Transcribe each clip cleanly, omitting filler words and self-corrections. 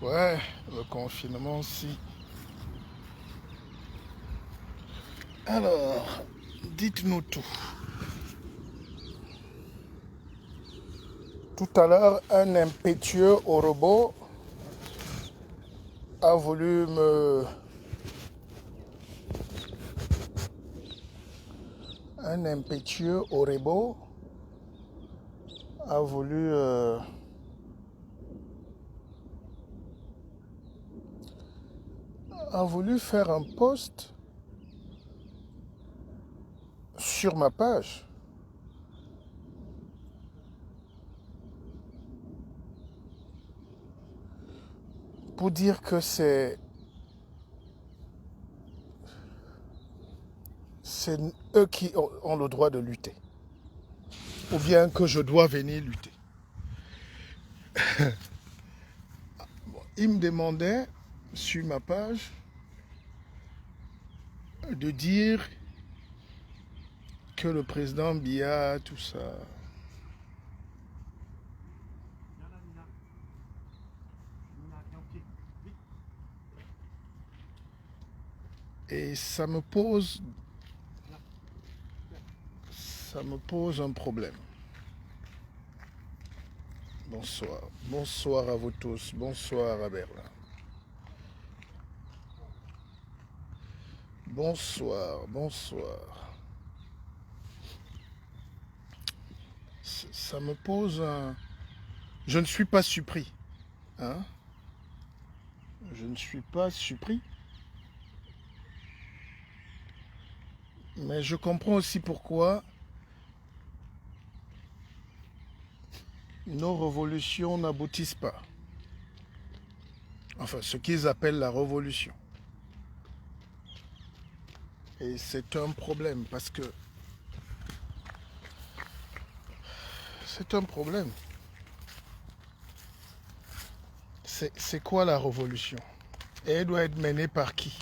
Ouais, le confinement aussi. Alors, dites-nous tout. Tout à l'heure, un impétueux au robot a voulu me... Un impétueux au robot a voulu... a voulu faire un post sur ma page pour dire que c'est eux qui ont le droit de lutter. Ou bien que je dois venir lutter. Il me demandait sur ma page de dire que le président Biya, tout ça. Et ça me pose un problème. Bonsoir. Bonsoir à vous tous. Bonsoir à Berlin. Bonsoir, bonsoir. Ça me pose un... Je ne suis pas surpris. Hein? Je ne suis pas surpris. Mais je comprends aussi pourquoi nos révolutions n'aboutissent pas. Enfin, ce qu'ils appellent la révolution. Et c'est un problème parce que... C'est un problème. C'est quoi la révolution? Et elle doit être menée par qui?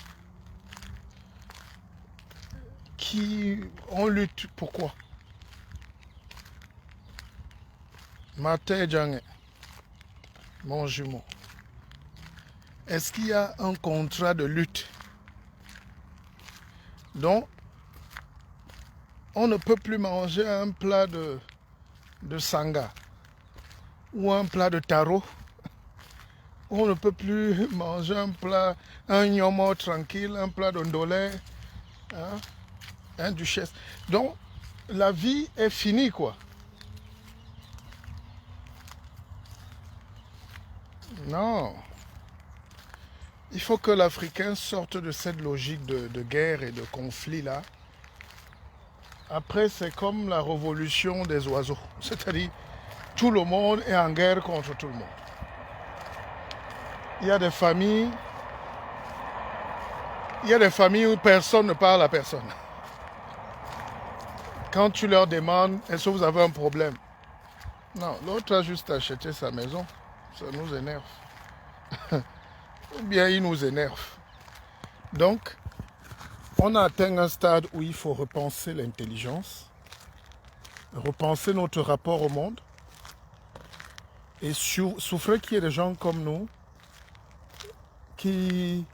Qui on lutte pourquoi? Martin Djange, mon jumeau. Est-ce qu'il y a un contrat de lutte? Donc, on ne peut plus manger un plat de sanga ou un plat de taro. On ne peut plus manger un nyomo tranquille, un plat d'ondolé, hein, un duchesse. Donc, la vie est finie, quoi. Non. Il faut que l'Africain sorte de cette logique de guerre et de conflit, là. Après, c'est comme la révolution des oiseaux. C'est-à-dire, tout le monde est en guerre contre tout le monde. Il y a des familles où personne ne parle à personne. Quand tu leur demandes, est-ce que vous avez un problème? Non, l'autre a juste acheté sa maison. Ça nous énerve. Ou bien il nous énerve. Donc, on a atteint un stade où il faut repenser l'intelligence, repenser notre rapport au monde, et souffrir qu'il y ait des gens comme nous qui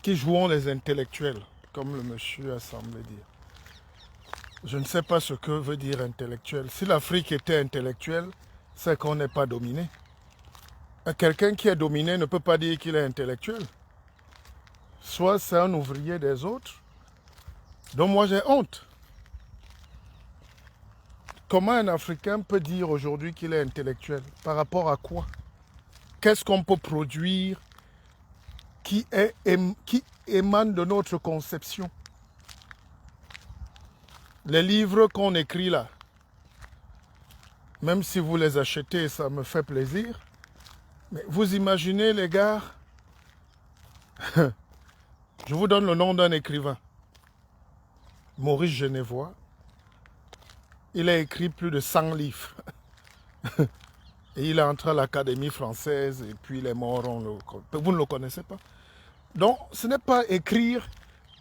jouons les intellectuels, comme le monsieur a semblé dire. Je ne sais pas ce que veut dire intellectuel. Si l'Afrique était intellectuelle, c'est qu'on n'est pas dominé. Quelqu'un qui est dominé ne peut pas dire qu'il est intellectuel. Soit c'est un ouvrier des autres, dont moi j'ai honte. Comment un Africain peut dire aujourd'hui qu'il est intellectuel? Par rapport à quoi? Qu'est-ce qu'on peut produire qui émane de notre conception? Les livres qu'on écrit là, même si vous les achetez, ça me fait plaisir. Mais vous imaginez les gars, je vous donne le nom d'un écrivain, Maurice Genevoix. Il a écrit plus de 100 livres. Et il est entré à l'Académie française et puis il est mort. Vous ne le connaissez pas. Donc ce n'est pas écrire,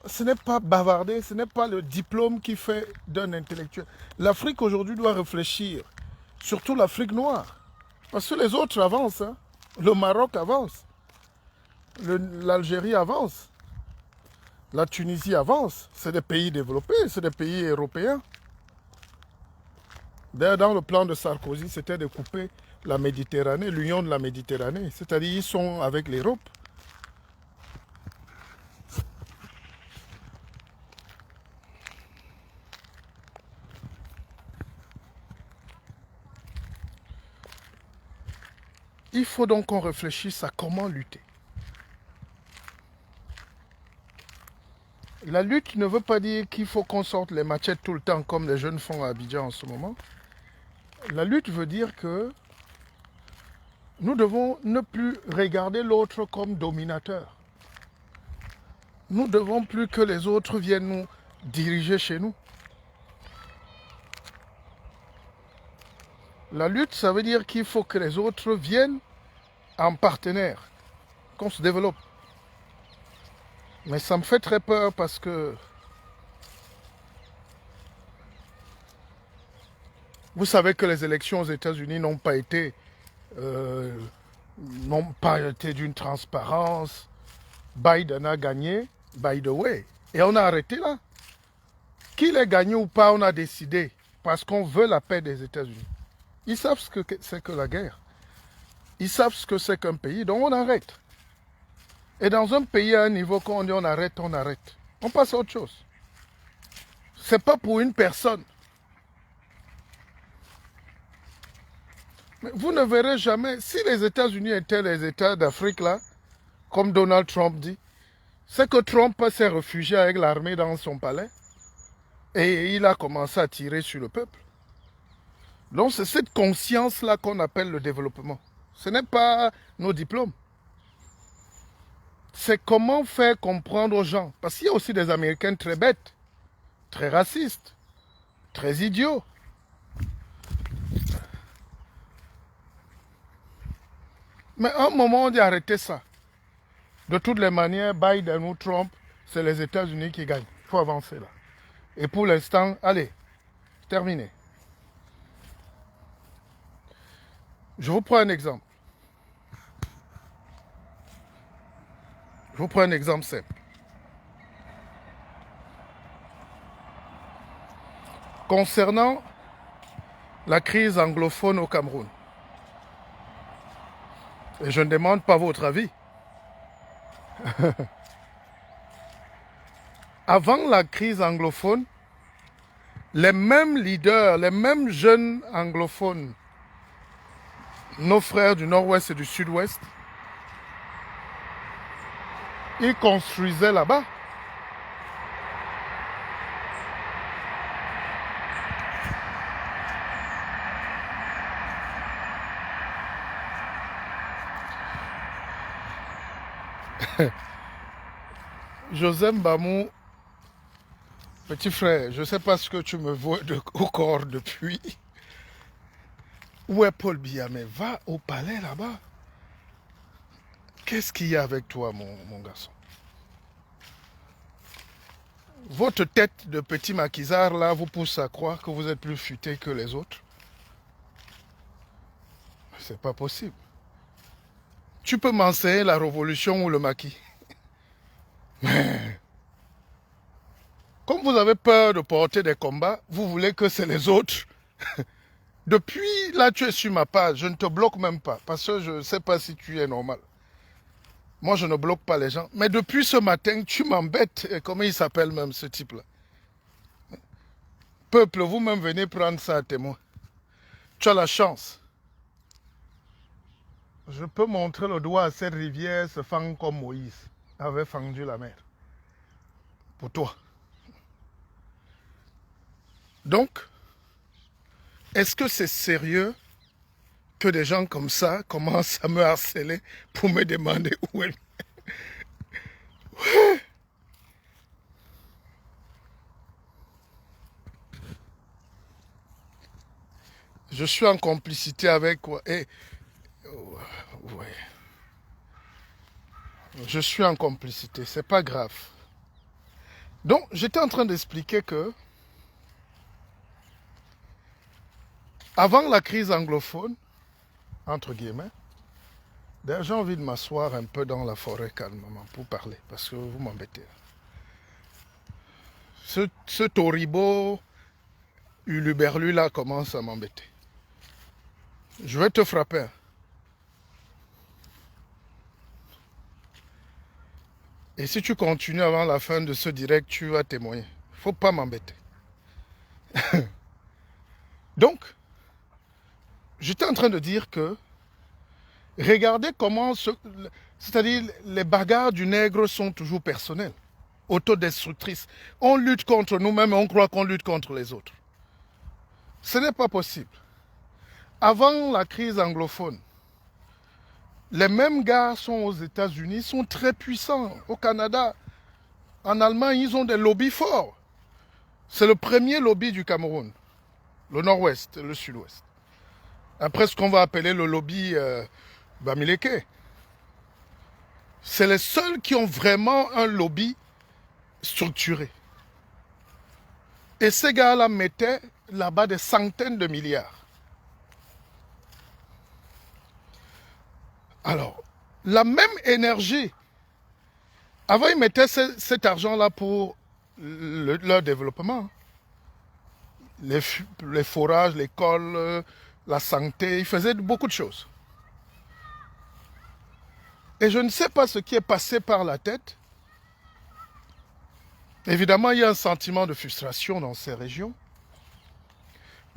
ce n'est pas bavarder, ce n'est pas le diplôme qui fait d'un intellectuel. L'Afrique aujourd'hui doit réfléchir Surtout l'Afrique noire. Parce que les autres avancent. Hein. Le Maroc avance. L'Algérie avance. La Tunisie avance. C'est des pays développés, c'est des pays européens. D'ailleurs, dans le plan de Sarkozy, c'était de couper la Méditerranée, l'union de la Méditerranée. C'est-à-dire ils sont avec l'Europe. Il faut donc qu'on réfléchisse à comment lutter. La lutte ne veut pas dire qu'il faut qu'on sorte les machettes tout le temps comme les jeunes font à Abidjan en ce moment. La lutte veut dire que nous devons ne plus regarder l'autre comme dominateur. Nous ne devons plus que les autres viennent nous diriger chez nous. La lutte, ça veut dire qu'il faut que les autres viennent en partenaire, qu'on se développe. Mais ça me fait très peur parce que vous savez que les élections aux États-Unis n'ont pas été d'une transparence. Biden a gagné, by the way. Et on a arrêté là. Qu'il ait gagné ou pas, on a décidé. Parce qu'on veut la paix des États-Unis. Ils savent ce que c'est que la guerre. Ils savent ce que c'est qu'un pays, donc on arrête. Et dans un pays à un niveau, quand on dit on arrête, on arrête. On passe à autre chose. C'est pas pour une personne. Mais vous ne verrez jamais, si les États-Unis étaient les États d'Afrique là, comme Donald Trump dit, c'est que Trump s'est réfugié avec l'armée dans son palais et il a commencé à tirer sur le peuple. Donc c'est cette conscience-là qu'on appelle le développement. Ce n'est pas nos diplômes. C'est comment faire comprendre aux gens. Parce qu'il y a aussi des Américains très bêtes, très racistes, très idiots. Mais à un moment, on dit arrêtez ça. De toutes les manières, Biden ou Trump, c'est les États-Unis qui gagnent. Il faut avancer là. Et pour l'instant, allez, terminé. Je vous prends un exemple. Je vous prends un exemple simple. Concernant la crise anglophone au Cameroun, et je ne demande pas votre avis. Avant la crise anglophone, les mêmes leaders, les mêmes jeunes anglophones, nos frères du nord-ouest et du sud-ouest, ils construisaient là-bas. Joseph Mbamou, petit frère, je ne sais pas ce que tu me vois au corps depuis. Où est Paul Biya? Mais va au palais là-bas. Qu'est-ce qu'il y a avec toi, mon garçon? Votre tête de petit maquisard là vous pousse à croire que vous êtes plus futé que les autres. C'est pas possible. Tu peux m'enseigner la révolution ou le maquis. Mais comme vous avez peur de porter des combats, vous voulez que c'est les autres. Depuis là, tu es sur ma page, je ne te bloque même pas, parce que je ne sais pas si tu es normal. Moi, je ne bloque pas les gens. Mais depuis ce matin, tu m'embêtes. Comment il s'appelle même ce type-là? Peuple, vous-même venez prendre ça à témoin. Tu as la chance. Je peux montrer le doigt à cette rivière se fend comme Moïse avait fendu la mer. Pour toi. Donc, est-ce que c'est sérieux que des gens comme ça commencent à me harceler pour me demander où est... Ouais. Je suis en complicité avec quoi? Ouais. Je suis en complicité, c'est pas grave. Donc, j'étais en train d'expliquer que Avant la crise anglophone, entre guillemets, d'ailleurs j'ai envie de m'asseoir un peu dans la forêt calmement pour parler, parce que vous m'embêtez. Ce toribo uluberlu là commence à m'embêter. Je vais te frapper. Hein. Et si tu continues avant la fin de ce direct, tu vas témoigner. Faut pas m'embêter. Donc, j'étais en train de dire que regardez comment, c'est-à-dire les bagarres du nègre sont toujours personnelles, autodestructrices. On lutte contre nous-mêmes et on croit qu'on lutte contre les autres. Ce n'est pas possible. Avant la crise anglophone, les mêmes gars sont aux États-Unis, sont très puissants. Au Canada, en Allemagne, ils ont des lobbies forts. C'est le premier lobby du Cameroun, le nord-ouest et le sud-ouest. Après ce qu'on va appeler le lobby Bamileke. C'est les seuls qui ont vraiment un lobby structuré. Et ces gars-là mettaient là-bas des centaines de milliards. Alors, la même énergie, avant ils mettaient cet argent-là pour leur développement. Les forages, l'école, la santé, ils faisaient beaucoup de choses. Et je ne sais pas ce qui est passé par la tête. Évidemment, il y a un sentiment de frustration dans ces régions.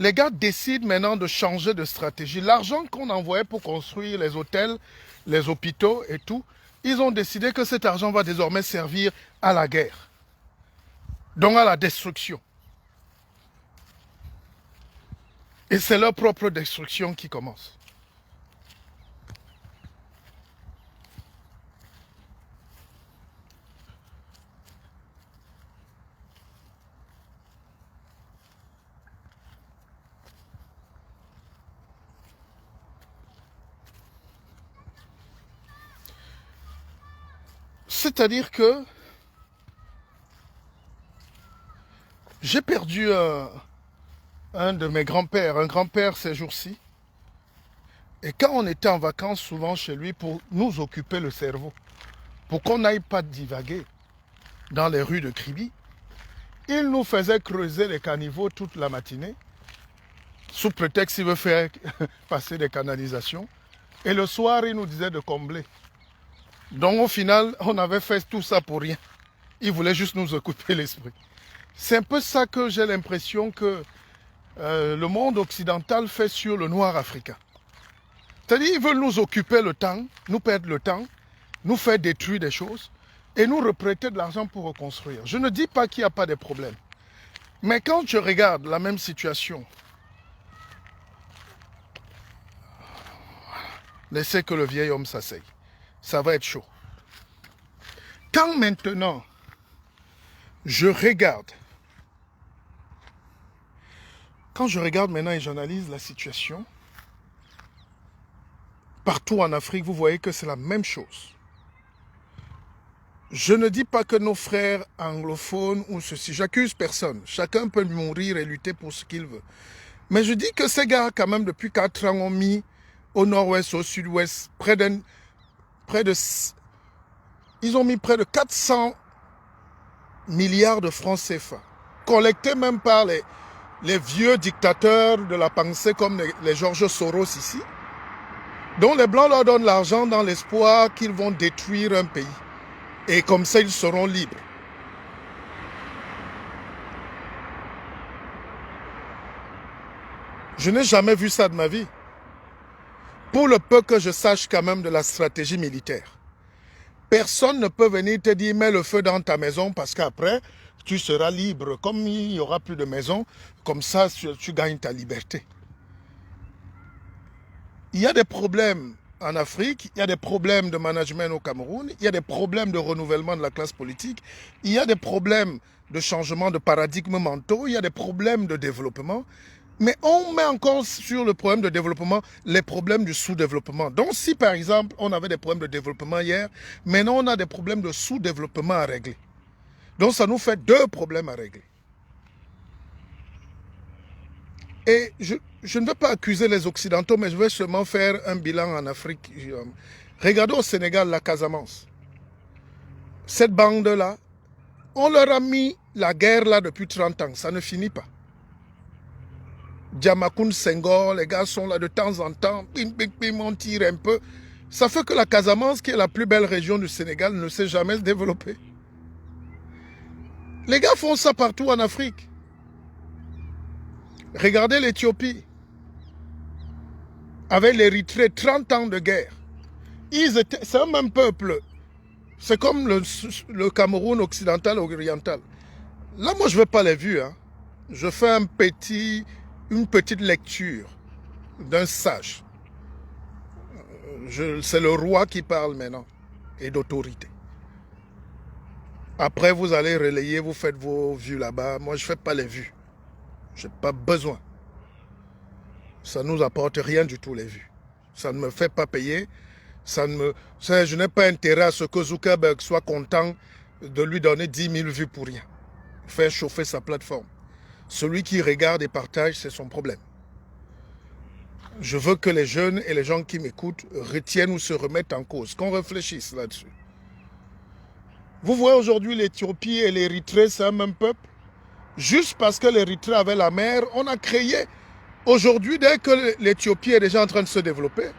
Les gars décident maintenant de changer de stratégie. L'argent qu'on envoyait pour construire les hôtels, les hôpitaux et tout, ils ont décidé que cet argent va désormais servir à la guerre. Donc à la destruction. Et c'est leur propre destruction qui commence. C'est-à-dire que j'ai perdu un de mes grands-pères, un grand-père ces jours-ci. Et quand on était en vacances souvent chez lui pour nous occuper le cerveau, pour qu'on n'aille pas divaguer dans les rues de Kribi, il nous faisait creuser les caniveaux toute la matinée, sous prétexte qu'il veut faire passer des canalisations. Et le soir, il nous disait de combler. Donc au final, on avait fait tout ça pour rien. Il voulait juste nous occuper l'esprit. C'est un peu ça que j'ai l'impression que le monde occidental fait sur le noir africain. C'est-à-dire qu'ils veulent nous occuper le temps, nous perdre le temps, nous faire détruire des choses et nous reprêter de l'argent pour reconstruire. Je ne dis pas qu'il n'y a pas de problème. Mais quand je regarde la même situation, laissez que le vieil homme s'asseye. Ça va être chaud. Quand maintenant, je regarde, maintenant et j'analyse la situation, partout en Afrique, vous voyez que c'est la même chose. Je ne dis pas que nos frères anglophones ou ceci, j'accuse personne. Chacun peut mourir et lutter pour ce qu'il veut. Mais je dis que ces gars, quand même, depuis 4 ans, ont mis au nord-ouest, au sud-ouest, ils ont mis près de 400 milliards de francs CFA, collectés même par les vieux dictateurs de la pensée comme les George Soros ici, dont les Blancs leur donnent l'argent dans l'espoir qu'ils vont détruire un pays. Et comme ça, ils seront libres. Je n'ai jamais vu ça de ma vie. Pour le peu que je sache quand même de la stratégie militaire. Personne ne peut venir te dire mets le feu dans ta maison parce qu'après, tu seras libre. Comme il n'y aura plus de maison, comme ça, tu gagnes ta liberté. Il y a des problèmes en Afrique, il y a des problèmes de management au Cameroun, il y a des problèmes de renouvellement de la classe politique, il y a des problèmes de changement de paradigme mentaux, il y a des problèmes de développement. Mais on met encore sur le problème de développement les problèmes du sous-développement. Donc si par exemple on avait des problèmes de développement hier, maintenant on a des problèmes de sous-développement à régler. Donc ça nous fait 2 problèmes à régler. Et je ne veux pas accuser les Occidentaux, mais je vais seulement faire un bilan en Afrique. Regardez au Sénégal, la Casamance. Cette bande-là, on leur a mis la guerre là depuis 30 ans. Ça ne finit pas. Djamakoun, Senghor, les gars sont là de temps en temps. Pim, pim, pim, on tire un peu. Ça fait que la Casamance, qui est la plus belle région du Sénégal, ne s'est jamais développée. Les gars font ça partout en Afrique. Regardez l'Éthiopie. Avec l'Érythrée, 30 ans de guerre. C'est un même peuple. C'est comme le Cameroun occidental oriental. Là, moi, je ne veux pas les vues. Hein. Je fais une petite lecture d'un sage. C'est le roi qui parle maintenant. Et d'autorité. Après, vous allez relayer, vous faites vos vues là-bas. Moi, je ne fais pas les vues. Je n'ai pas besoin. Ça ne nous apporte rien du tout, les vues. Ça ne me fait pas payer. Je n'ai pas intérêt à ce que Zuckerberg soit content de lui donner 10 000 vues pour rien. Faire chauffer sa plateforme. Celui qui regarde et partage, c'est son problème. Je veux que les jeunes et les gens qui m'écoutent retiennent ou se remettent en cause, qu'on réfléchisse là-dessus. Vous voyez aujourd'hui l'Éthiopie et l'Érythrée, c'est un même peuple. Juste parce que l'Érythrée avait la mer, on a créé. Aujourd'hui, dès que l'Éthiopie est déjà en train de se développer,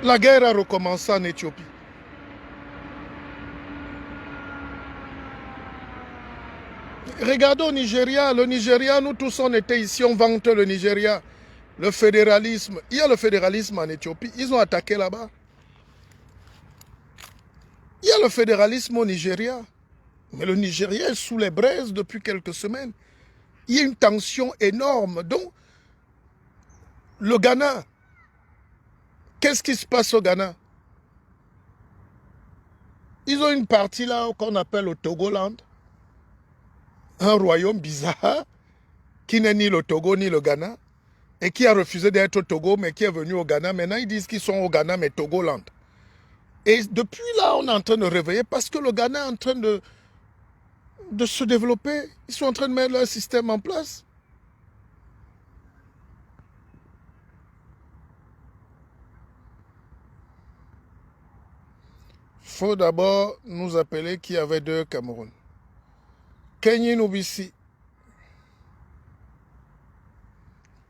la guerre a recommencé en Éthiopie. Regardez au Nigeria. Le Nigeria, nous tous on était ici, on vante le Nigeria. Le fédéralisme. Il y a le fédéralisme en Éthiopie. Ils ont attaqué là-bas. Il y a le fédéralisme au Nigeria. Mais le Nigeria est sous les braises depuis quelques semaines. Il y a une tension énorme. Donc, le Ghana, qu'est-ce qui se passe au Ghana? Ils ont une partie là qu'on appelle le Togoland. Un royaume bizarre qui n'est ni le Togo ni le Ghana et qui a refusé d'être au Togo mais qui est venu au Ghana. Maintenant, ils disent qu'ils sont au Ghana mais Togoland. Et depuis là, on est en train de réveiller parce que le Ghana est en train de se développer. Ils sont en train de mettre leur système en place. Il faut d'abord nous appeler qu'il y avait deux Cameroun. Kenyi Noubissi.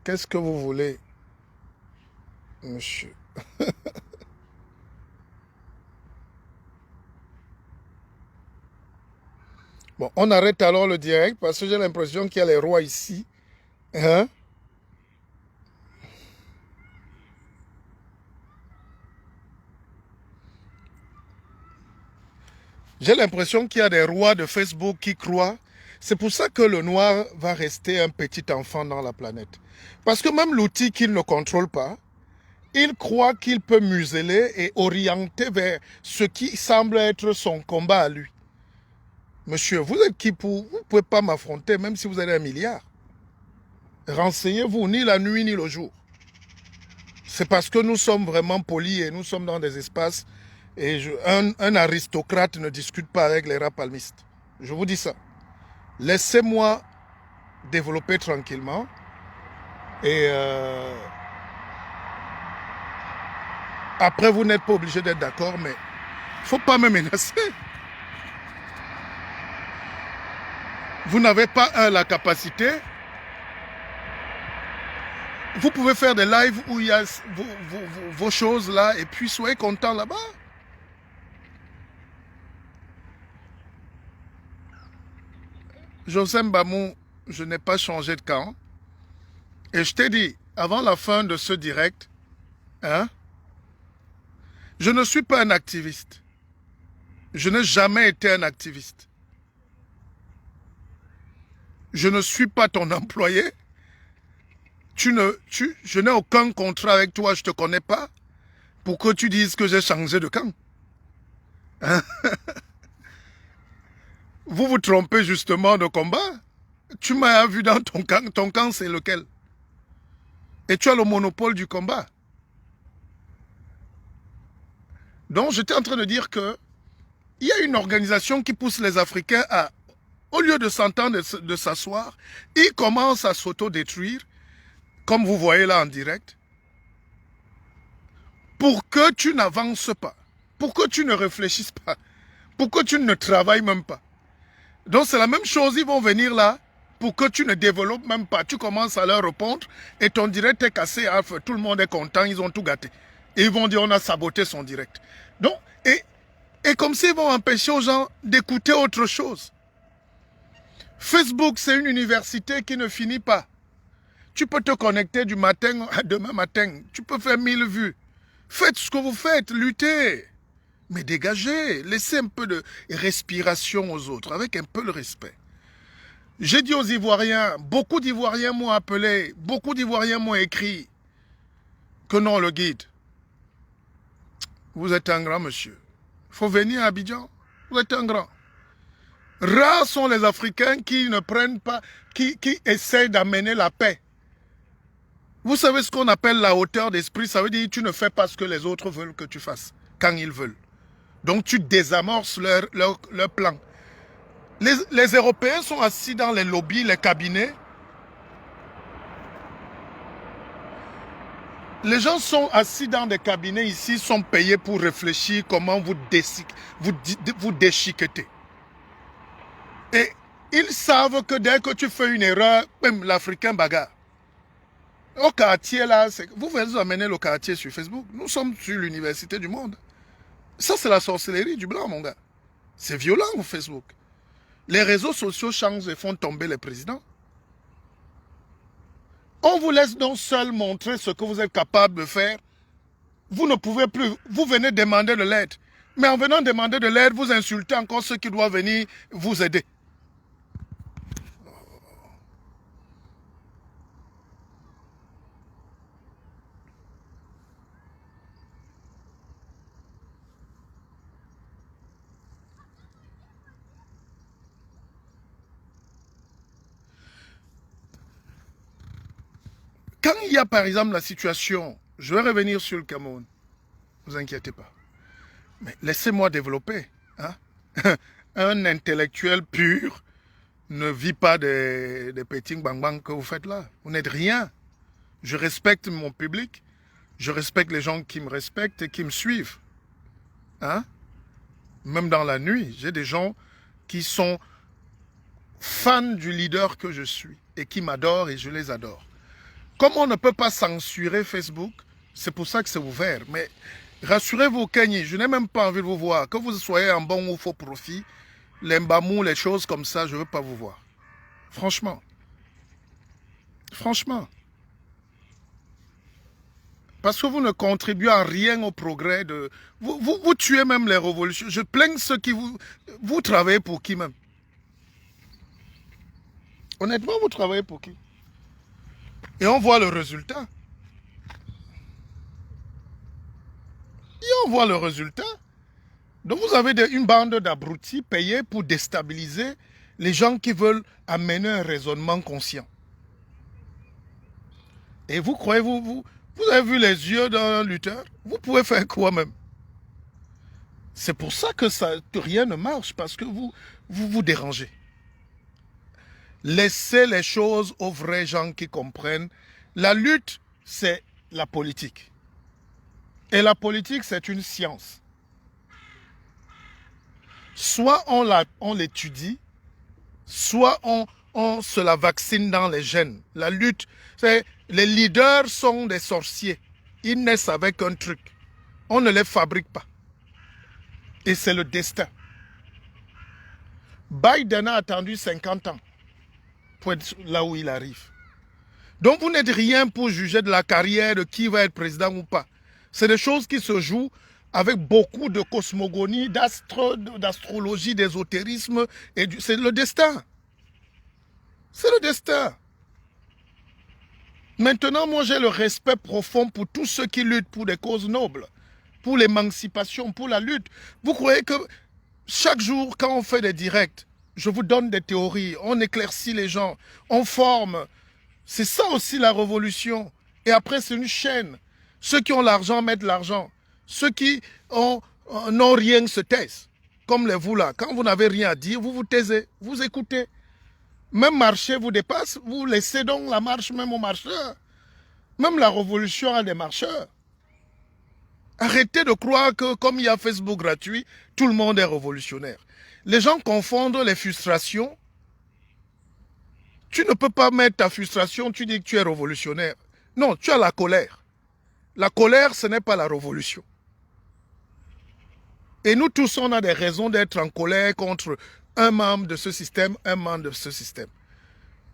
Qu'est-ce que vous voulez, monsieur? Bon, on arrête alors le direct parce que j'ai l'impression qu'il y a les rois ici. Hein? J'ai l'impression qu'il y a des rois de Facebook qui croient. C'est pour ça que le noir va rester un petit enfant dans la planète. Parce que même l'outil qu'il ne contrôle pas, il croit qu'il peut museler et orienter vers ce qui semble être son combat à lui. Monsieur, vous êtes qui pour... Vous ne pouvez pas m'affronter même si vous avez 1 milliard. Renseignez-vous ni la nuit ni le jour. C'est parce que nous sommes vraiment polis et nous sommes dans des espaces et un aristocrate ne discute pas avec les rats palmistes. Je vous dis ça. Laissez-moi développer tranquillement et après vous n'êtes pas obligé d'être d'accord, mais il ne faut pas me menacer. Vous n'avez pas la capacité. Vous pouvez faire des lives où il y a vos choses là et puis soyez contents là-bas. José Mbamou, je n'ai pas changé de camp. Et je t'ai dit, avant la fin de ce direct, hein, je ne suis pas un activiste. Je n'ai jamais été un activiste. Je ne suis pas ton employé. Je n'ai aucun contrat avec toi, je ne te connais pas. Pour que tu dises que j'ai changé de camp. Hein? Vous vous trompez justement de combat. Tu m'as vu dans ton camp. Ton camp, c'est lequel? Et tu as le monopole du combat. Donc, j'étais en train de dire que il y a une organisation qui pousse les Africains à Au lieu de s'entendre, de s'asseoir, ils commencent à s'autodétruire, comme vous voyez là en direct, pour que tu n'avances pas, pour que tu ne réfléchisses pas, pour que tu ne travailles même pas. Donc c'est la même chose, ils vont venir là pour que tu ne développes même pas. Tu commences à leur répondre et ton direct est cassé, tout le monde est content, ils ont tout gâté. Et ils vont dire on a saboté son direct. Donc, et comme s'ils vont empêcher aux gens d'écouter autre chose. Facebook, c'est une université qui ne finit pas. Tu peux te connecter du matin à demain matin. Tu peux faire 1000 vues. Faites ce que vous faites, luttez. Mais dégagez, laissez un peu de respiration aux autres, avec un peu de respect. J'ai dit aux Ivoiriens, beaucoup d'Ivoiriens m'ont appelé, beaucoup d'Ivoiriens m'ont écrit que non, le guide, vous êtes un grand monsieur. Il faut venir à Abidjan, vous êtes un grand. Rares sont les Africains qui ne prennent pas, qui essayent d'amener la paix. Vous savez ce qu'on appelle la hauteur d'esprit, ça veut dire que tu ne fais pas ce que les autres veulent que tu fasses, quand ils veulent. Donc tu désamorces leur plan. Les Européens sont assis dans les lobbies, les cabinets. Les gens sont assis dans des cabinets ici, sont payés pour réfléchir comment vous déchiqueter. Et ils savent que dès que tu fais une erreur, même l'Africain bagarre. Au quartier là, vous amener le quartier sur Facebook. Nous sommes sur l'université du monde. Ça c'est la sorcellerie du blanc mon gars. C'est violent au Facebook. Les réseaux sociaux changent et font tomber les présidents. On vous laisse donc seul montrer ce que vous êtes capable de faire. Vous ne pouvez plus. Vous venez demander de l'aide. Mais en venant demander de l'aide, vous insultez encore ceux qui doivent venir vous aider. Quand il y a par exemple la situation, je vais revenir sur le Cameroun, ne vous inquiétez pas. Mais laissez-moi développer. Hein? Un intellectuel pur ne vit pas des petits bang-bang que vous faites là. Vous n'êtes rien. Je respecte mon public. Je respecte les gens qui me respectent et qui me suivent. Hein? Même dans la nuit, j'ai des gens qui sont fans du leader que je suis et qui m'adorent et je les adore. Comme on ne peut pas censurer Facebook, c'est pour ça que c'est ouvert. Mais rassurez-vous, Kenny, je n'ai même pas envie de vous voir. Que vous soyez en bon ou faux profit, les mbamou, les choses comme ça, je ne veux pas vous voir. Franchement. Franchement. Parce que vous ne contribuez en rien au progrès de... Vous tuez même les révolutions. Je plains ceux qui vous... Vous travaillez pour qui même? Honnêtement, vous travaillez pour qui? Et on voit le résultat. Et on voit le résultat. Donc vous avez une bande d'abrutis payés pour déstabiliser les gens qui veulent amener un raisonnement conscient. Et vous croyez, vous avez vu les yeux d'un lutteur? Vous pouvez faire quoi même? C'est pour ça que rien ne marche, parce que vous dérangez. Laissez les choses aux vrais gens qui comprennent. La lutte, c'est la politique. Et la politique, c'est une science. Soit on l'étudie, soit on se la vaccine dans les gènes. La lutte, les leaders sont des sorciers. Ils naissent avec un truc. On ne les fabrique pas. Et c'est le destin. Biden a attendu 50 ans pour être là où il arrive. Donc vous n'êtes rien pour juger de la carrière de qui va être président ou pas. C'est des choses qui se jouent avec beaucoup de cosmogonie, d'astrologie, d'ésotérisme. C'est le destin. C'est le destin. Maintenant, moi j'ai le respect profond pour tous ceux qui luttent pour des causes nobles, pour l'émancipation, pour la lutte. Vous croyez que chaque jour, quand on fait des directs, je vous donne des théories, on éclaircit les gens, on forme. C'est ça aussi la révolution. Et après, c'est une chaîne. Ceux qui ont l'argent mettent l'argent. Ceux qui n'ont rien se taisent. comme les vous là, quand vous n'avez rien à dire, vous vous taisez, vous écoutez. Même marché vous dépasse, vous laissez donc la marche même aux marcheurs. Même la révolution a des marcheurs. Arrêtez de croire que comme il y a Facebook gratuit, tout le monde est révolutionnaire. Les gens confondent les frustrations. Tu ne peux pas mettre ta frustration, tu dis que tu es révolutionnaire. Non, tu as la colère. La colère, ce n'est pas la révolution. Et nous tous, on a des raisons d'être en colère contre un membre de ce système, un membre de ce système.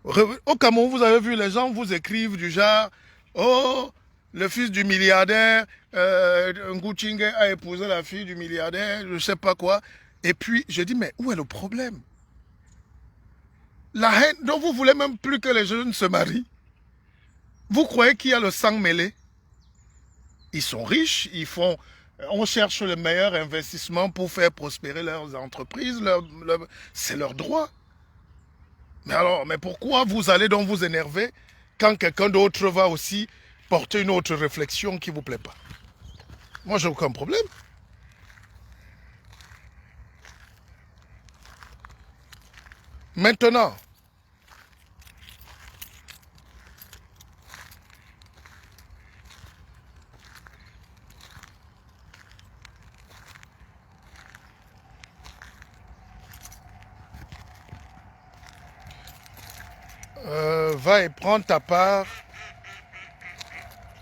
Au Cameroun, vous avez vu, les gens vous écrivent du genre « Oh, le fils du milliardaire, Nguchingue a épousé la fille du milliardaire, je ne sais pas quoi. » Et puis, je dis « Mais où est le problème? La haine dont vous voulez même plus que les jeunes se marient. Vous croyez qu'il y a le sang mêlé? Ils sont riches, on cherche le meilleur investissement pour faire prospérer leurs entreprises, c'est leur droit. Mais alors, mais pourquoi vous allez donc vous énerver quand quelqu'un d'autre va aussi porter une autre réflexion qui ne vous plaît pas? Moi, j'ai aucun problème. Maintenant, va et prends ta part.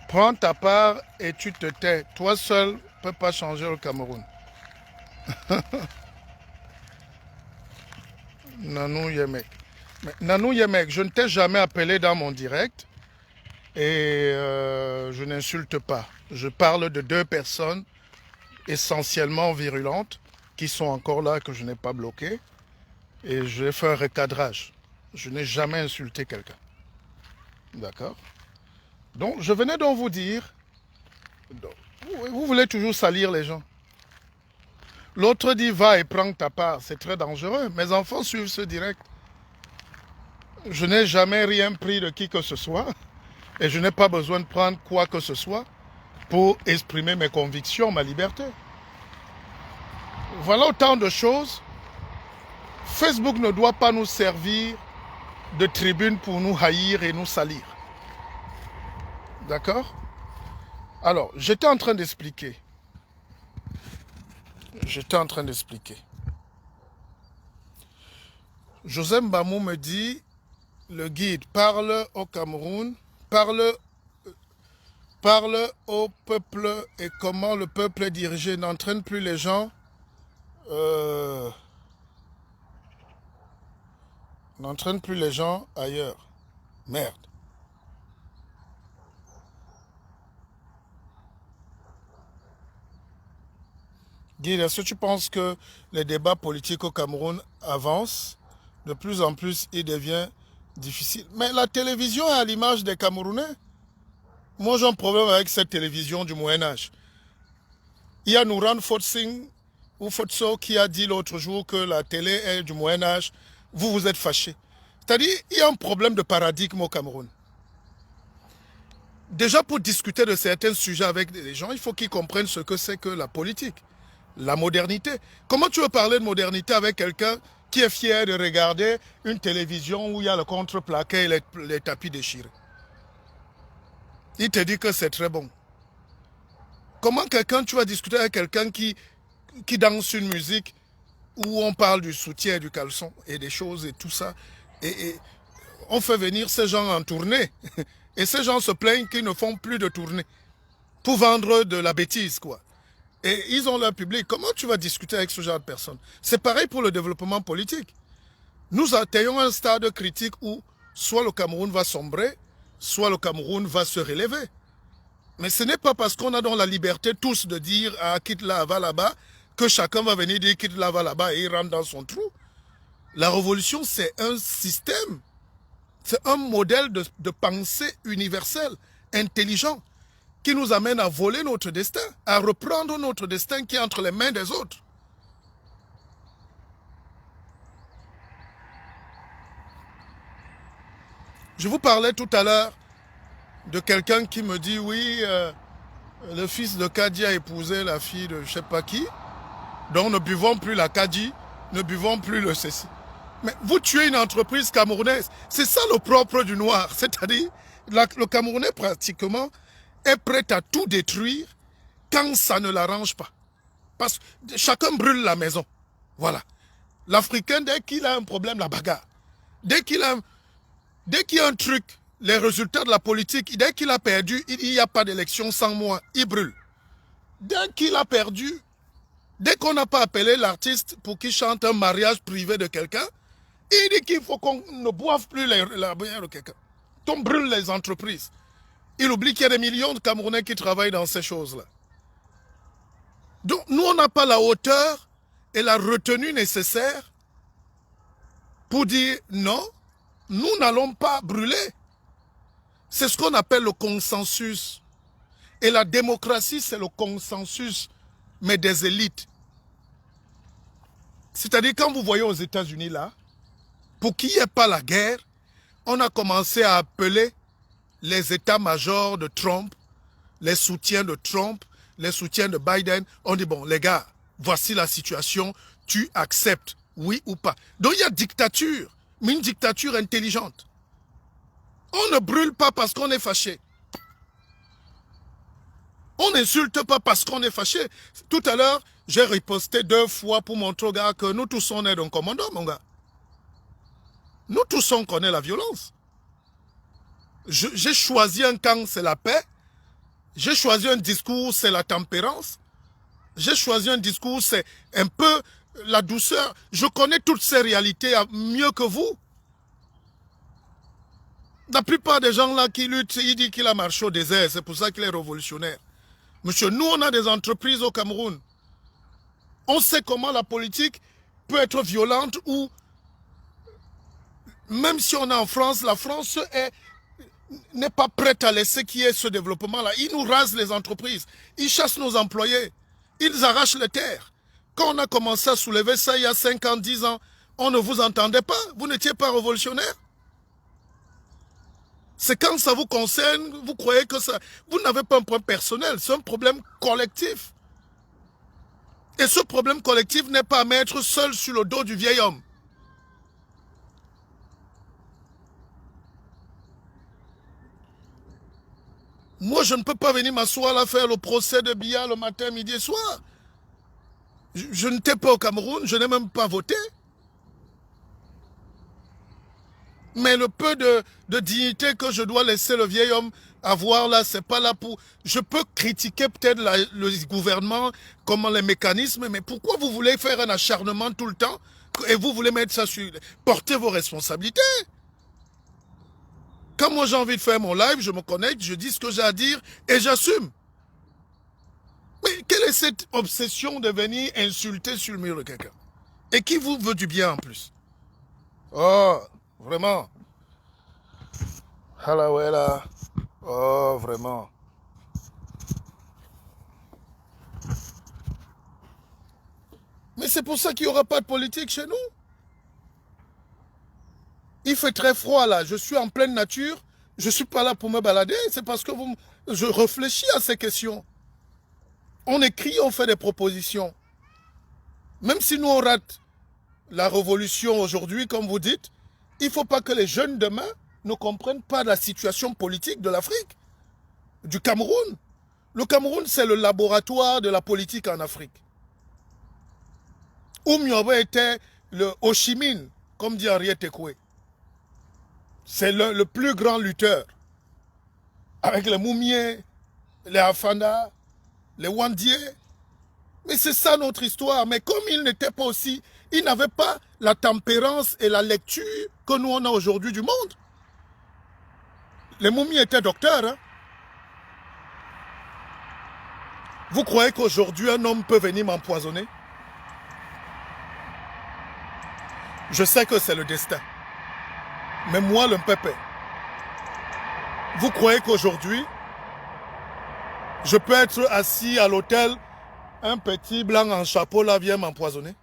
Prends ta part et tu te tais. Toi seul ne peux pas changer le Cameroun. Nanou Yemek. Nanou Yemek, je ne t'ai jamais appelé dans mon direct et je n'insulte pas. Je parle de deux personnes essentiellement virulentes qui sont encore là, que je n'ai pas bloquées. Et j'ai fait un recadrage. Je n'ai jamais insulté quelqu'un. D'accord? Donc, je venais donc vous dire, vous voulez toujours salir les gens. L'autre dit, va et prends ta part. C'est très dangereux. Mes enfants suivent ce direct. Je n'ai jamais rien pris de qui que ce soit. Et je n'ai pas besoin de prendre quoi que ce soit pour exprimer mes convictions, ma liberté. Voilà autant de choses. Facebook ne doit pas nous servir de tribune pour nous haïr et nous salir. D'accord? Alors, j'étais en train d'expliquer. Joseph Mbamou me dit, le guide parle au Cameroun, parle au peuple et comment le peuple est dirigé, n'entraîne plus les gens, ailleurs. Merde. Guide, est-ce que tu penses que les débats politiques au Cameroun avancent? De plus en plus, il devient difficile. Mais la télévision est à l'image des Camerounais. Moi, j'ai un problème avec cette télévision du Moyen-Âge. Il y a Nouran Fotsing ou Fotso qui a dit l'autre jour que la télé est du Moyen-Âge. Vous êtes fâchés. C'est-à-dire, il y a un problème de paradigme au Cameroun. Déjà, pour discuter de certains sujets avec les gens, il faut qu'ils comprennent ce que c'est que la politique. La modernité. Comment tu veux parler de modernité avec quelqu'un qui est fier de regarder une télévision où il y a le contreplaqué et les tapis déchirés? Il te dit que c'est très bon. Comment tu vas discuter avec quelqu'un qui danse une musique où on parle du soutien et du caleçon et des choses et tout ça, et on fait venir ces gens en tournée et ces gens se plaignent qu'ils ne font plus de tournée pour vendre de la bêtise, quoi. Et ils ont leur public. Comment tu vas discuter avec ce genre de personnes? C'est pareil pour le développement politique. Nous atteignons un stade critique où soit le Cameroun va sombrer, soit le Cameroun va se relever. Mais ce n'est pas parce qu'on a donc la liberté tous de dire « Ah, quitte là, va là-bas » que chacun va venir dire « quitte là, va là-bas » et il rentre dans son trou. La révolution, c'est un système. C'est un modèle de pensée universelle, intelligent, qui nous amène à voler notre destin, à reprendre notre destin qui est entre les mains des autres. Je vous parlais tout à l'heure de quelqu'un qui me dit, oui, le fils de Kadi a épousé la fille de je ne sais pas qui. Donc ne buvons plus la Kadi, ne buvons plus le ceci. Mais vous tuez une entreprise camerounaise. C'est ça le propre du noir. C'est-à-dire, le Camerounais pratiquement est prêt à tout détruire quand ça ne l'arrange pas. Parce que chacun brûle la maison. Voilà. L'Africain, dès qu'il a un problème, la bagarre. Dès qu'il y a un truc, les résultats de la politique, dès qu'il a perdu, il n'y a pas d'élection sans moi, il brûle. Dès qu'il a perdu, dès qu'on n'a pas appelé l'artiste pour qu'il chante un mariage privé de quelqu'un, il dit qu'il faut qu'on ne boive plus la bière de quelqu'un. On brûle les entreprises. Il oublie qu'il y a des millions de Camerounais qui travaillent dans ces choses-là. Donc, nous, on n'a pas la hauteur et la retenue nécessaire pour dire non, nous n'allons pas brûler. C'est ce qu'on appelle le consensus. Et la démocratie, c'est le consensus, mais des élites. C'est-à-dire, quand vous voyez aux États-Unis là, pour qu'il n'y ait pas la guerre, on a commencé à appeler les états-majors de Trump, les soutiens de Trump, les soutiens de Biden. On dit, bon, les gars, voici la situation, tu acceptes, oui ou pas. Donc, il y a dictature, mais une dictature intelligente. On ne brûle pas parce qu'on est fâché. On n'insulte pas parce qu'on est fâché. Tout à l'heure, j'ai riposté 2 fois pour montrer aux gars que nous tous, on est d'un commando, mon gars. Nous tous, on connaît la violence. J'ai choisi un camp, c'est la paix. J'ai choisi un discours, c'est la tempérance. J'ai choisi un discours, c'est un peu la douceur. Je connais toutes ces réalités mieux que vous. La plupart des gens là qui luttent, ils disent qu'il a marché au désert, c'est pour ça qu'il est révolutionnaire. Monsieur, nous on a des entreprises au Cameroun. On sait comment la politique peut être violente ou même si on est en France, la France n'est pas prête à laisser qu'il y ait ce développement-là. Ils nous rasent les entreprises, ils chassent nos employés, ils arrachent les terres. Quand on a commencé à soulever ça il y a 5 ans, 10 ans, on ne vous entendait pas, vous n'étiez pas révolutionnaire. C'est quand ça vous concerne, vous croyez que ça... Vous n'avez pas un problème personnel, c'est un problème collectif. Et ce problème collectif n'est pas à mettre seul sur le dos du vieil homme. Moi, je ne peux pas venir m'asseoir là faire le procès de Biya le matin, midi et soir. Je n'étais pas au Cameroun, je n'ai même pas voté. Mais le peu de dignité que je dois laisser le vieil homme avoir là, c'est pas là pour... Je peux critiquer peut-être le gouvernement, comment les mécanismes, mais pourquoi vous voulez faire un acharnement tout le temps et vous voulez mettre ça sur... Portez vos responsabilités. Quand moi j'ai envie de faire mon live, je me connecte, je dis ce que j'ai à dire et j'assume. Mais quelle est cette obsession de venir insulter sur le mur de quelqu'un? Et qui vous veut du bien en plus? Oh, vraiment. Halawela. Oh, vraiment. Mais c'est pour ça qu'il n'y aura pas de politique chez nous. Il fait très froid là, je suis en pleine nature, je ne suis pas là pour me balader, c'est parce que je réfléchis à ces questions. On écrit, on fait des propositions. Même si nous on rate la révolution aujourd'hui, comme vous dites, il ne faut pas que les jeunes demain ne comprennent pas la situation politique de l'Afrique, du Cameroun. Le Cameroun, c'est le laboratoire de la politique en Afrique. Oumiobe était le Ho Chi Minh, comme dit Henriette Ekoué. C'est le plus grand lutteur. Avec les Moumiers, les Afanda, les Wandier. Mais c'est ça notre histoire. Mais comme il n'était pas aussi... Il n'avait pas la tempérance et la lecture que nous on a aujourd'hui du monde. Les Moumis étaient docteurs. Hein? Vous croyez qu'aujourd'hui un homme peut venir m'empoisonner? Je sais que c'est le destin. Mais moi, le pépé, vous croyez qu'aujourd'hui, je peux être assis à l'hôtel, un petit blanc en chapeau là vient m'empoisonner?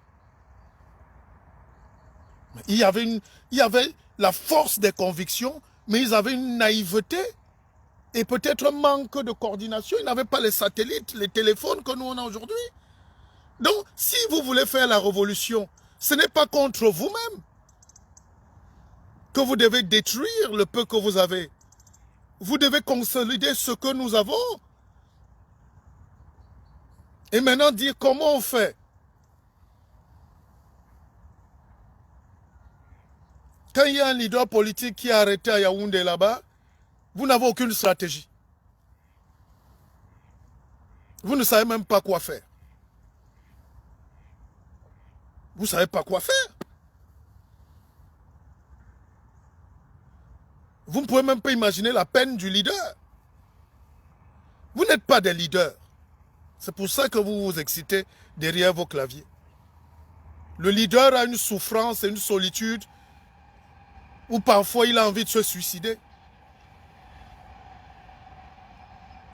Il y avait la force des convictions, mais ils avaient une naïveté et peut-être un manque de coordination. Ils n'avaient pas les satellites, les téléphones que nous on a aujourd'hui. Donc, si vous voulez faire la révolution, ce n'est pas contre vous-même que vous devez détruire le peu que vous avez. Vous devez consolider ce que nous avons. Et maintenant dire comment on fait. Quand il y a un leader politique qui est arrêté à Yaoundé là-bas, vous n'avez aucune stratégie. Vous ne savez même pas quoi faire. Vous ne savez pas quoi faire. Vous ne pouvez même pas imaginer la peine du leader. Vous n'êtes pas des leaders. C'est pour ça que vous vous excitez derrière vos claviers. Le leader a une souffrance et une solitude où parfois il a envie de se suicider.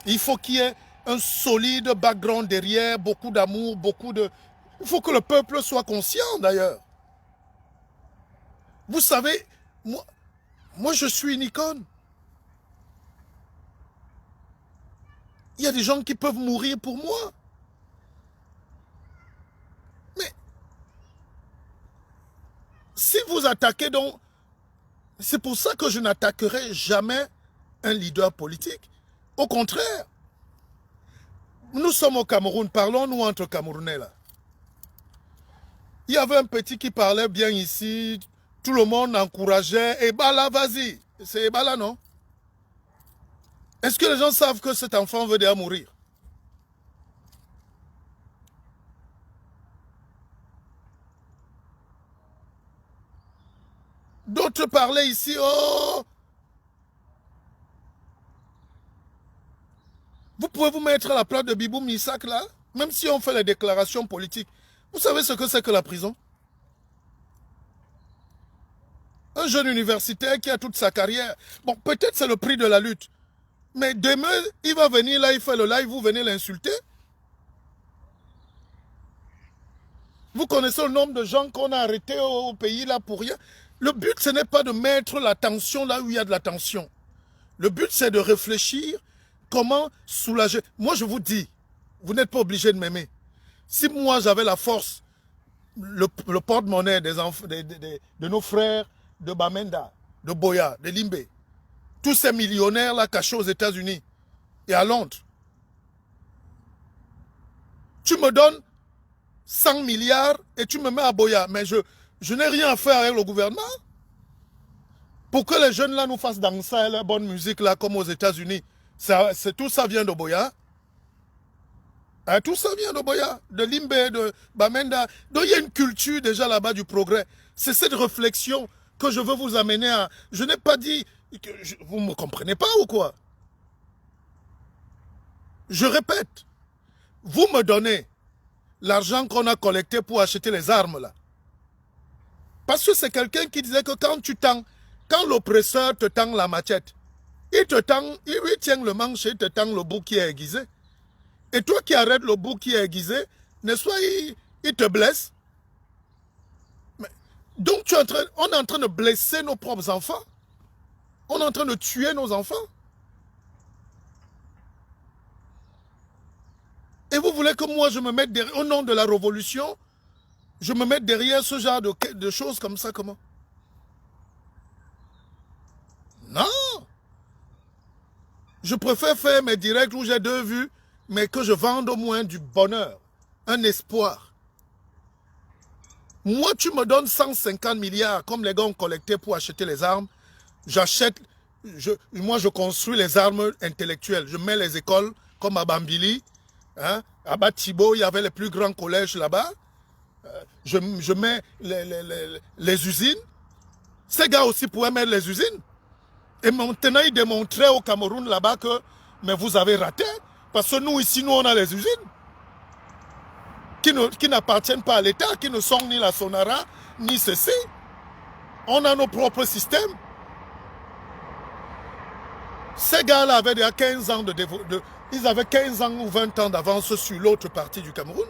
Il faut qu'il y ait un solide background derrière, beaucoup d'amour, beaucoup de... Il faut que le peuple soit conscient d'ailleurs. Vous savez, moi je suis une icône. Il y a des gens qui peuvent mourir pour moi. Mais si vous attaquez donc... C'est pour ça que je n'attaquerai jamais un leader politique. Au contraire, nous sommes au Cameroun, parlons-nous entre Camerounais là. Il y avait un petit qui parlait bien ici, tout le monde encourageait, Ebala, vas-y. C'est Ebala, non? Est-ce que les gens savent que cet enfant veut déjà mourir? D'autres parlaient ici, oh! Vous pouvez vous mettre à la place de Bibou Missak là, même si on fait les déclarations politiques. Vous savez ce que c'est que la prison? Un jeune universitaire qui a toute sa carrière. Bon, peut-être c'est le prix de la lutte. Mais demain, il va venir là, il fait le live, vous venez l'insulter. Vous connaissez le nombre de gens qu'on a arrêtés au pays là pour rien. Le but, ce n'est pas de mettre la tension là où il y a de la tension. Le but, c'est de réfléchir comment soulager. Moi, je vous dis, vous n'êtes pas obligé de m'aimer. Si moi, j'avais la force, le porte-monnaie des enfants, de nos frères de Bamenda, de Boya, de Limbe, tous ces millionnaires là cachés aux États-Unis et à Londres, tu me donnes 100 milliards et tu me mets à Boya, mais je n'ai rien à faire avec le gouvernement. Pour que les jeunes là nous fassent danser la bonne musique là comme aux États-Unis, tout ça vient de Boya. Tout ça vient de Boya, de Limbe, de Bamenda. Donc il y a une culture déjà là-bas du progrès. C'est cette réflexion que je veux vous amener à... Je n'ai pas dit... vous ne me comprenez pas ou quoi? Je répète, vous me donnez l'argent qu'on a collecté pour acheter les armes là. Parce que c'est quelqu'un qui disait que quand l'oppresseur te tend la machette, il lui tient le manche et il te tend le bout qui est aiguisé. Et toi qui arrêtes le bout qui est aiguisé, n'est-ce pas, il te blesse. Mais, donc on est en train de blesser nos propres enfants. On est en train de tuer nos enfants. Et vous voulez que moi je me mette derrière, au nom de la révolution, je me mette derrière ce genre de choses comme ça, comment? Non. Je préfère faire mes directs où j'ai 2 vues, mais que je vende au moins du bonheur, un espoir. Moi, tu me donnes 150 milliards, comme les gars ont collecté pour acheter les armes. J'achète, moi je construis les armes intellectuelles. Je mets les écoles, comme à Bambili, hein, à Batibo, il y avait les plus grands collèges là-bas. Je mets les usines. Ces gars aussi pouvaient mettre les usines. Et maintenant, ils démontraient au Cameroun là-bas que, mais vous avez raté. Parce que nous, ici, nous, on a les usines qui n'appartiennent pas à l'État, qui ne sont ni la Sonara, ni ceci. On a nos propres systèmes. Ces gars-là avaient déjà 15 ans ils avaient 15 ans ou 20 ans d'avance sur l'autre partie du Cameroun.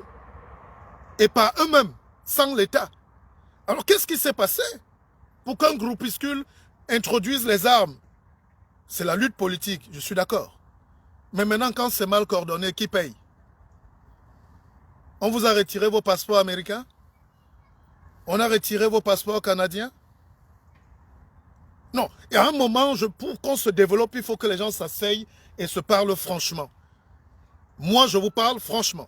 Et par eux-mêmes, sans l'État. Alors, qu'est-ce qui s'est passé pour qu'un groupuscule introduise les armes? C'est la lutte politique, je suis d'accord. Mais maintenant, quand c'est mal coordonné, qui paye? On vous a retiré vos passeports américains? On a retiré vos passeports canadiens? Non, il y a un moment, pour qu'on se développe, il faut que les gens s'asseyent et se parlent franchement. Moi, je vous parle franchement.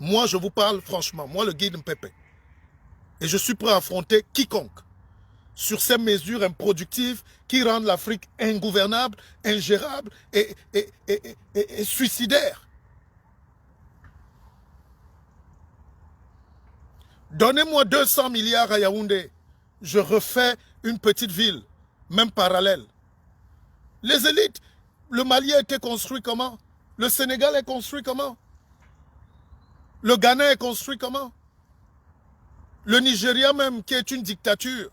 Moi, je vous parle franchement. Moi, le guide Mpépé. Et je suis prêt à affronter quiconque sur ces mesures improductives qui rendent l'Afrique ingouvernable, ingérable et suicidaire. Donnez-moi 200 milliards à Yaoundé. Je refais une petite ville, même parallèle. Les élites, le Mali a été construit comment? Le Sénégal est construit comment? Le Ghana est construit comment? Le Nigeria même, qui est une dictature,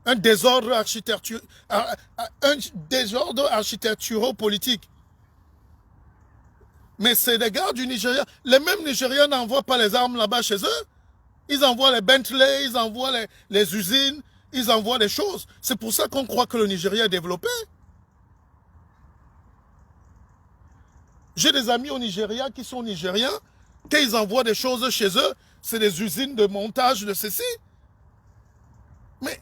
un désordre architecturo-politique. Mais c'est des gars du Nigeria. Les mêmes Nigériens n'envoient pas les armes là-bas chez eux. Ils envoient les Bentley, ils envoient les usines, ils envoient des choses. C'est pour ça qu'on croit que le Nigeria est développé. J'ai des amis au Nigeria qui sont nigériens, qu'ils envoient des choses chez eux, c'est des usines de montage de ceci. Mais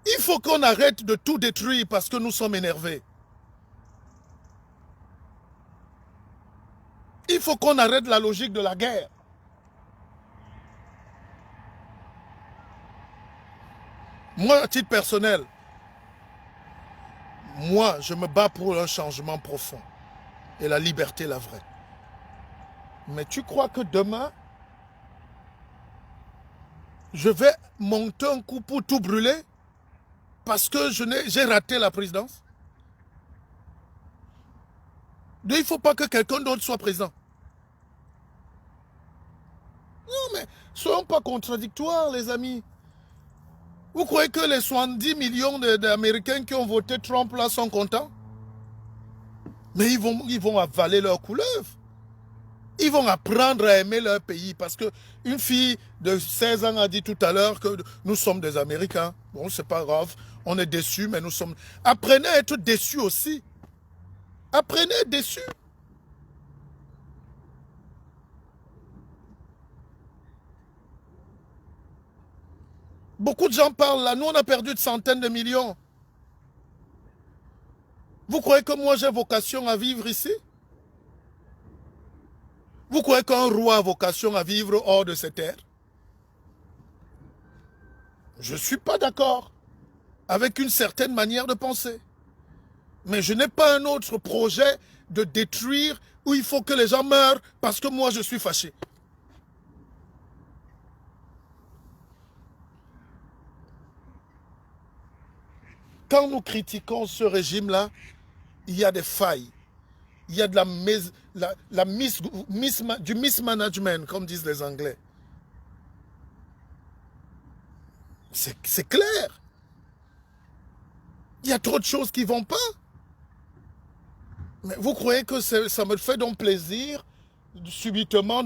il faut qu'on arrête de tout détruire parce que nous sommes énervés. Il faut qu'on arrête la logique de la guerre. Moi, à titre personnel, moi, je me bats pour un changement profond. Et la liberté, la vraie. Mais tu crois que demain, je vais monter un coup pour tout brûler parce que j'ai raté la présidence? Donc, il ne faut pas que quelqu'un d'autre soit président. Non, mais soyons pas contradictoires, les amis. Vous croyez que les 70 millions d'Américains qui ont voté Trump là sont contents? Mais ils vont avaler leur couleuvre. Ils vont apprendre à aimer leur pays. Parce qu'une fille de 16 ans a dit tout à l'heure que nous sommes des Américains. Bon, c'est pas grave. On est déçus, mais nous sommes... Apprenez à être déçus aussi. Apprenez à être déçus. Beaucoup de gens parlent là. Nous, on a perdu de centaines de millions. Vous croyez que moi, j'ai vocation à vivre ici? Vous croyez qu'un roi a vocation à vivre hors de ces terres? Je ne suis pas d'accord avec une certaine manière de penser. Mais je n'ai pas un autre projet de détruire où il faut que les gens meurent parce que moi, je suis fâché. Quand nous critiquons ce régime-là, il y a des failles. Il y a de du mismanagement, comme disent les Anglais. C'est clair. Il y a trop de choses qui ne vont pas. Mais vous croyez que ça me fait donc plaisir, subitement,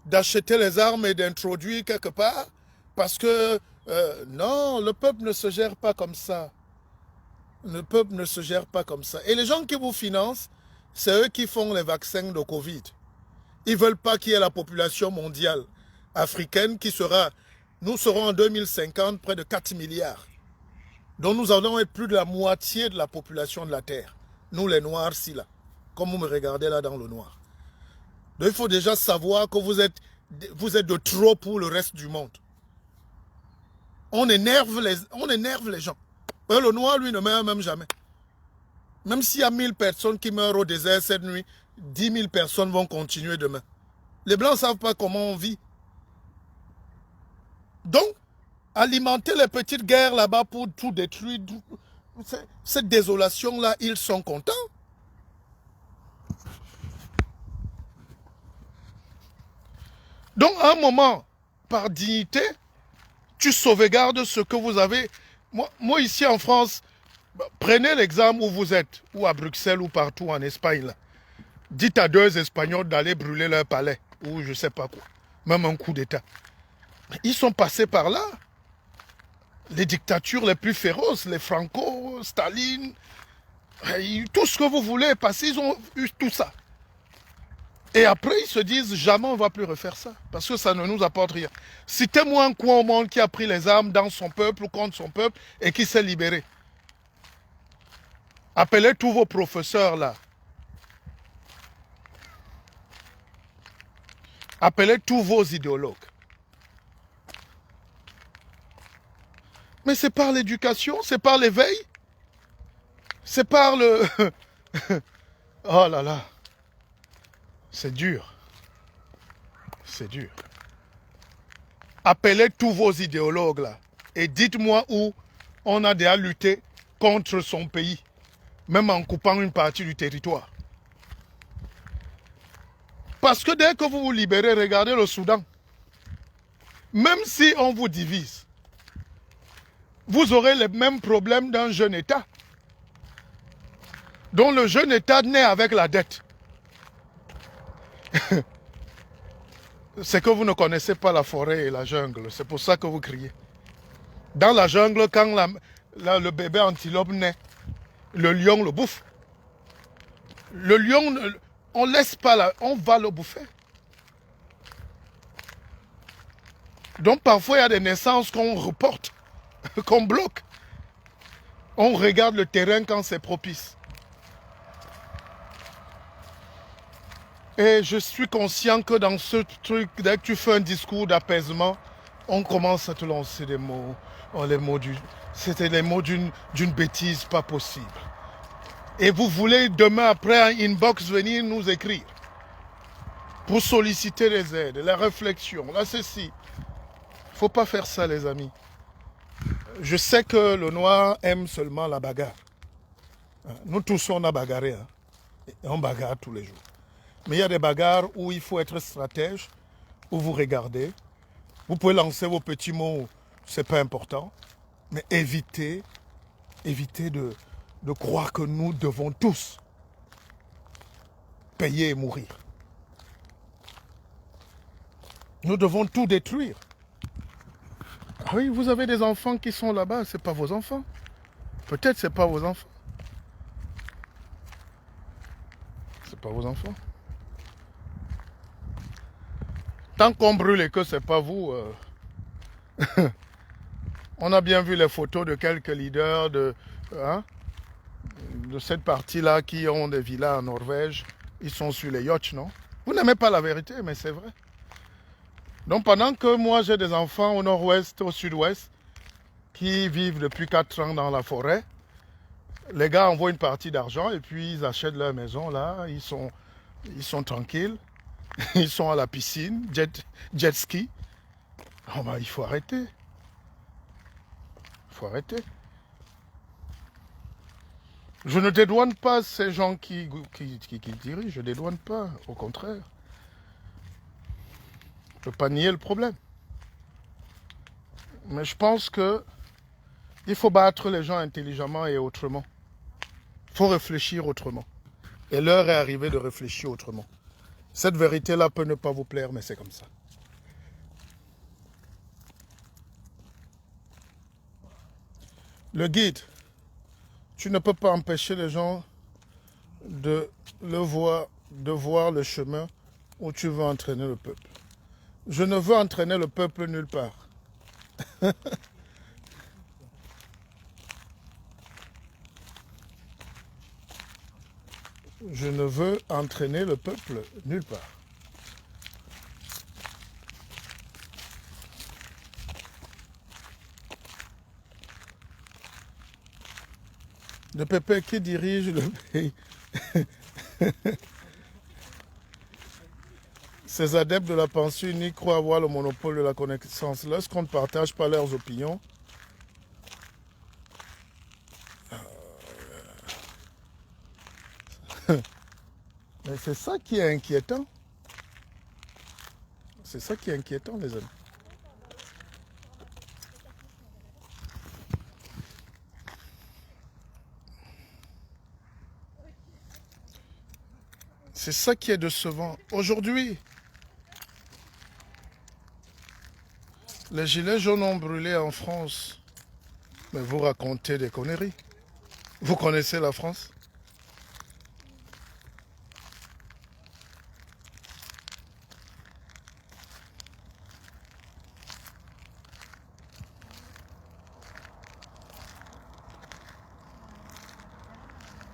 d'acheter les armes et d'introduire quelque part? Parce que, non, le peuple ne se gère pas comme ça. Le peuple ne se gère pas comme ça. Et les gens qui vous financent, c'est eux qui font les vaccins de Covid. Ils ne veulent pas qu'il y ait la population mondiale africaine qui sera... Nous serons en 2050 près de 4 milliards. Donc nous allons être plus de la moitié de la population de la Terre. Nous les Noirs, si là. Comme vous me regardez là dans le noir. Donc il faut déjà savoir que vous êtes de trop pour le reste du monde. On énerve les gens. Le noir, lui, ne meurt même jamais. Même s'il y a 1000 personnes qui meurent au désert cette nuit, 10 000 personnes vont continuer demain. Les Blancs ne savent pas comment on vit. Donc, alimenter les petites guerres là-bas pour tout détruire, cette désolation-là, ils sont contents. Donc, à un moment, par dignité, tu sauvegardes ce que vous avez. Moi ici en France, prenez l'exemple où vous êtes, ou à Bruxelles, ou partout en Espagne. Là. Dites à 2 Espagnols d'aller brûler leur palais, ou je ne sais pas quoi, même un coup d'État. Ils sont passés par là. Les dictatures les plus féroces, les Franco, Staline, tout ce que vous voulez, parce qu'ils ont eu tout ça. Et après, ils se disent, jamais on ne va plus refaire ça, parce que ça ne nous apporte rien. Citez-moi un coin au monde qui a pris les armes dans son peuple ou contre son peuple et qui s'est libéré. Appelez tous vos professeurs là. Appelez tous vos idéologues. Mais c'est par l'éducation, c'est par l'éveil, c'est par le... Oh là là, c'est dur, c'est dur. Appelez tous vos idéologues là et dites-moi où on a déjà lutté contre son pays, même en coupant une partie du territoire. Parce que dès que vous vous libérez, regardez le Soudan. Même si on vous divise, vous aurez les mêmes problèmes d'un jeune État, dont le jeune État naît avec la dette. C'est que vous ne connaissez pas la forêt et la jungle, c'est pour ça que vous criez. Dans la jungle, quand le bébé antilope naît, le lion le bouffe. Le lion, on ne laisse pas là, on va le bouffer. Donc parfois, il y a des naissances qu'on reporte, qu'on bloque. On regarde le terrain quand c'est propice. Et je suis conscient que dans ce truc, dès que tu fais un discours d'apaisement, on commence à te lancer des mots. Oh, c'était les mots d'une bêtise pas possible. Et vous voulez demain après un inbox venir nous écrire pour solliciter les aides, la réflexion, là ceci. Il ne faut pas faire ça les amis. Je sais que le noir aime seulement la bagarre. Nous tous on a bagarré. Hein. Et on bagarre tous les jours. Mais il y a des bagarres où il faut être stratège, où vous regardez. Vous pouvez lancer vos petits mots, c'est pas important. Mais évitez de croire que nous devons tous payer et mourir. Nous devons tout détruire. Ah oui, vous avez des enfants qui sont là-bas, c'est pas vos enfants. Peut-être c'est pas vos enfants. C'est pas vos enfants. Tant qu'on brûle et que c'est pas vous, on a bien vu les photos de quelques leaders de cette partie-là qui ont des villas en Norvège. Ils sont sur les yachts, non? Vous n'aimez pas la vérité, mais c'est vrai. Donc pendant que moi j'ai des enfants au nord-ouest, au sud-ouest, qui vivent depuis 4 ans dans la forêt, les gars envoient une partie d'argent et puis ils achètent leur maison là, ils sont tranquilles, ils sont à la piscine, jet ski. Oh ben, il faut arrêter. Il faut arrêter. Je ne dédouane pas ces gens qui dirigent, je ne dédouane pas, au contraire. Je ne peux pas nier le problème. Mais je pense que il faut battre les gens intelligemment et autrement. Il faut réfléchir autrement. Et l'heure est arrivée de réfléchir autrement. Cette vérité-là peut ne pas vous plaire, mais c'est comme ça. Le guide, tu ne peux pas empêcher les gens de voir le chemin où tu veux entraîner le peuple. Je ne veux entraîner le peuple nulle part. Je ne veux entraîner le peuple nulle part. Le pépé qui dirige le pays. Ces adeptes de la pensée unique croient avoir le monopole de la connaissance. Lorsqu'on ne partage pas leurs opinions, mais c'est ça qui est inquiétant. C'est ça qui est inquiétant, les amis. C'est ça qui est décevant. Aujourd'hui, les gilets jaunes ont brûlé en France. Mais vous racontez des conneries. Vous connaissez la France?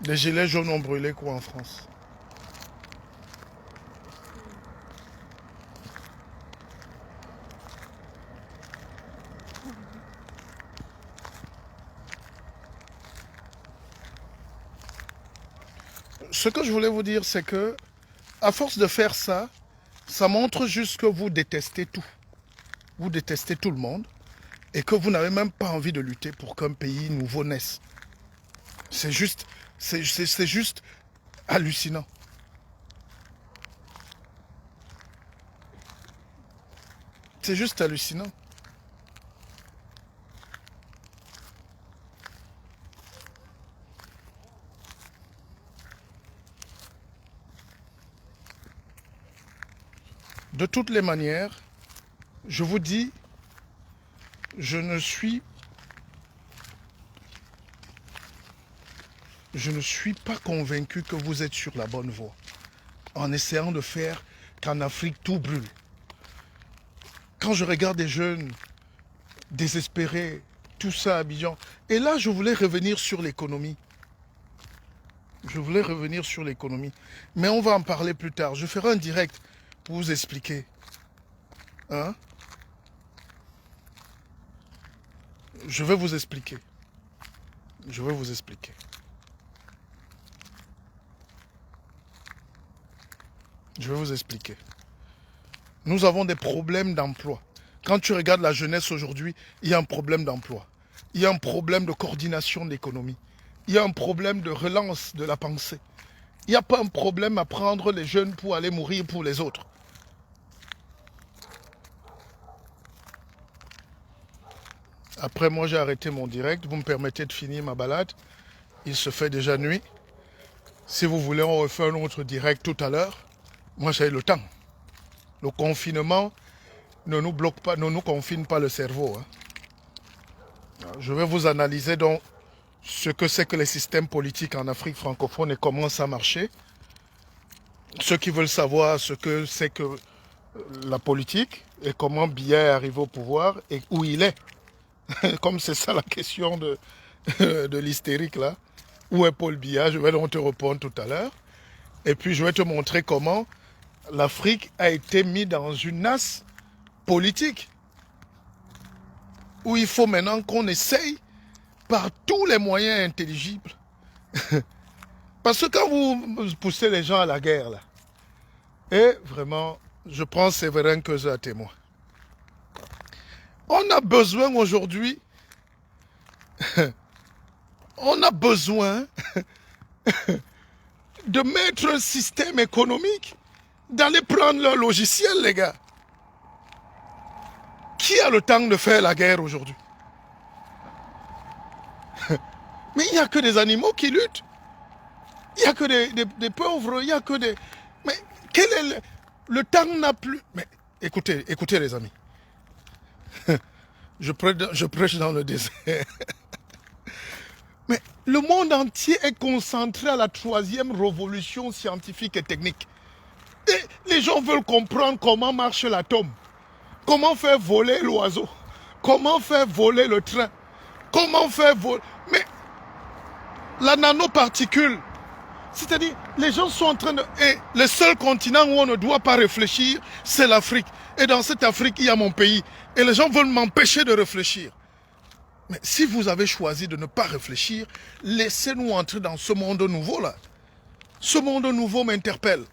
Les gilets jaunes ont brûlé quoi en France? Ce que je voulais vous dire, c'est que, à force de faire ça, ça montre juste que vous détestez tout. Vous détestez tout le monde et que vous n'avez même pas envie de lutter pour qu'un pays nouveau naisse. C'est juste, c'est juste hallucinant. C'est juste hallucinant. De toutes les manières, je vous dis, je ne suis pas convaincu que vous êtes sur la bonne voie en essayant de faire qu'en Afrique tout brûle. Quand je regarde des jeunes désespérés, tout ça à Abidjan, et là je voulais revenir sur l'économie. Je voulais revenir sur l'économie. Mais on va en parler plus tard. Je ferai un direct pour vous expliquer. Hein? Je vais vous expliquer. Je vais vous expliquer. Je vais vous expliquer. Nous avons des problèmes d'emploi. Quand tu regardes la jeunesse aujourd'hui, il y a un problème d'emploi. Il y a un problème de coordination de l'économie. Il y a un problème de relance de la pensée. Il n'y a pas un problème à prendre les jeunes pour aller mourir pour les autres. Après, moi, j'ai arrêté mon direct. Vous me permettez de finir ma balade. Il se fait déjà nuit. Si vous voulez, on refait un autre direct tout à l'heure. Moi, j'ai le temps. Le confinement ne nous bloque pas, ne nous confine pas le cerveau. Je vais vous analyser donc ce que c'est que les systèmes politiques en Afrique francophone et comment ça marchait. Ceux qui veulent savoir ce que c'est que la politique et comment Biya est arrivé au pouvoir et où il est. Comme c'est ça la question de l'hystérique là. Où est Paul Biya? Je vais donc te répondre tout à l'heure. Et puis je vais te montrer comment l'Afrique a été mise dans une nasse politique. Où il faut maintenant qu'on essaye par tous les moyens intelligibles. Parce que quand vous poussez les gens à la guerre là, et vraiment, je prends Séverin Keuze à témoin. On a besoin aujourd'hui, on a besoin de mettre un système économique, d'aller prendre leur logiciel, les gars. Qui a le temps de faire la guerre aujourd'hui? Mais il n'y a que des animaux qui luttent. Il n'y a que des pauvres, il n'y a que des... Mais quel est le temps n'a plus... Mais écoutez les amis. Je prêche dans le désert. Mais le monde entier est concentré à la 3e révolution scientifique et technique. Et les gens veulent comprendre comment marche l'atome. Comment faire voler l'oiseau. Comment faire voler le train. Comment faire voler... Mais la nanoparticule, c'est-à-dire, les gens sont en train de... Et le seul continent où on ne doit pas réfléchir, c'est l'Afrique. Et dans cette Afrique, il y a mon pays. Et les gens veulent m'empêcher de réfléchir. Mais si vous avez choisi de ne pas réfléchir, laissez-nous entrer dans ce monde nouveau-là. Ce monde nouveau m'interpelle.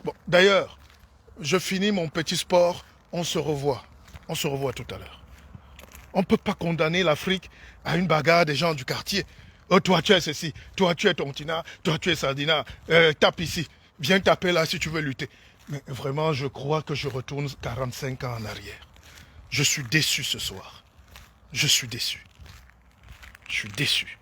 Bon, d'ailleurs, je finis mon petit sport. On se revoit. On se revoit tout à l'heure. On ne peut pas condamner l'Afrique à une bagarre des gens du quartier. Oh, toi, tu es ceci. Toi, tu es Tontina. Toi, tu es Sardina. Tape ici. Viens taper là si tu veux lutter. Mais vraiment, je crois que je retourne 45 ans en arrière. Je suis déçu ce soir. Je suis déçu. Je suis déçu.